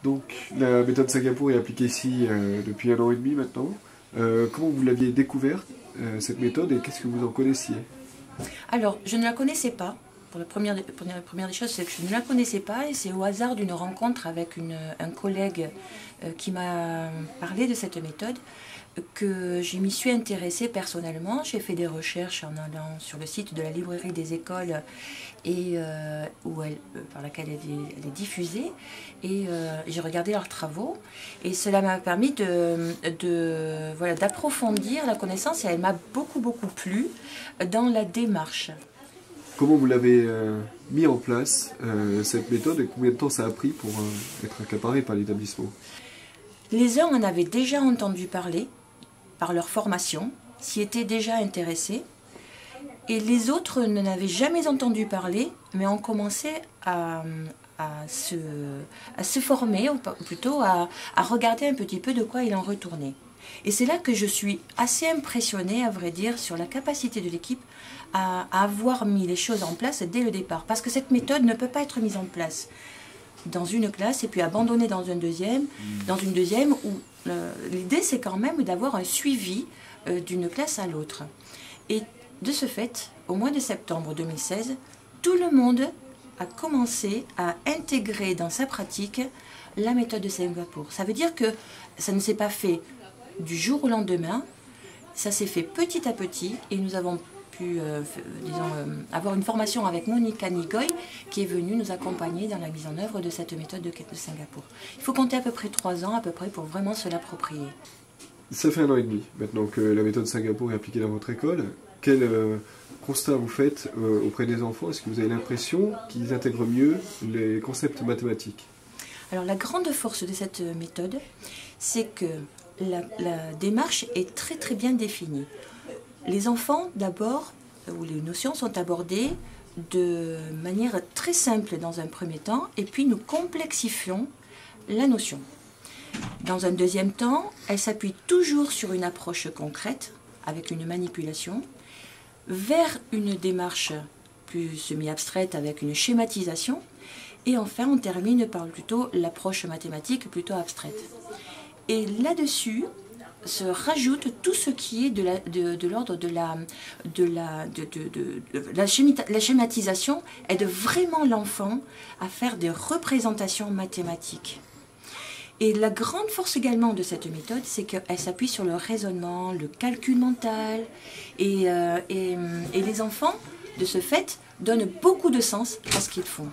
Donc, la méthode Singapour est appliquée ici depuis 1 an et demi maintenant. Comment vous l'aviez découverte, cette méthode, et qu'est-ce que vous en connaissiez? Alors, je ne la connaissais pas. Pour la première des choses, c'est que je ne la connaissais pas et c'est au hasard d'une rencontre avec un collègue qui m'a parlé de cette méthode que je m'y suis intéressée personnellement. J'ai fait des recherches en allant sur le site de la librairie des écoles et par laquelle elle est diffusée, et j'ai regardé leurs travaux et cela m'a permis d'approfondir la connaissance, et elle m'a beaucoup plu dans la démarche. Comment vous l'avez mis en place, cette méthode, et combien de temps ça a pris pour être accaparé par l'établissement? Les uns en avaient déjà entendu parler par leur formation, s'y étaient déjà intéressés, et les autres n'en avaient jamais entendu parler, mais ont commencé à se former, ou plutôt à regarder un petit peu de quoi il en retournait. Et c'est là que je suis assez impressionnée, à vrai dire, sur la capacité de l'équipe à avoir mis les choses en place dès le départ. Parce que cette méthode ne peut pas être mise en place dans une classe et puis abandonnée dans une deuxième où l'idée c'est quand même d'avoir un suivi d'une classe à l'autre. Et de ce fait, au mois de septembre 2016, tout le monde a commencé à intégrer dans sa pratique la méthode de Singapour. Ça veut dire que ça ne s'est pas fait du jour au lendemain, ça s'est fait petit à petit, et nous avons pu avoir une formation avec Monica Nigoy qui est venue nous accompagner dans la mise en œuvre de cette méthode de Singapour. Il faut compter à peu près 3 ans pour vraiment se l'approprier. Ça fait 1 an et demi maintenant que la méthode Singapour est appliquée dans votre école. Quel constat vous faites auprès des enfants? Est-ce que vous avez l'impression qu'ils intègrent mieux les concepts mathématiques? Alors la grande force de cette méthode, c'est que la démarche est très bien définie. Les enfants, d'abord, où les notions sont abordées de manière très simple dans un premier temps, et puis nous complexifions la notion. Dans un deuxième temps, elle s'appuie toujours sur une approche concrète, avec une manipulation, vers une démarche plus semi-abstraite avec une schématisation, et enfin on termine par plutôt l'approche mathématique plutôt abstraite. Et là-dessus se rajoute tout ce qui est de l'ordre de la schématisation, aide vraiment l'enfant à faire des représentations mathématiques. Et la grande force également de cette méthode, c'est qu'elle s'appuie sur le raisonnement, le calcul mental, et les enfants, de ce fait, donnent beaucoup de sens à ce qu'ils font.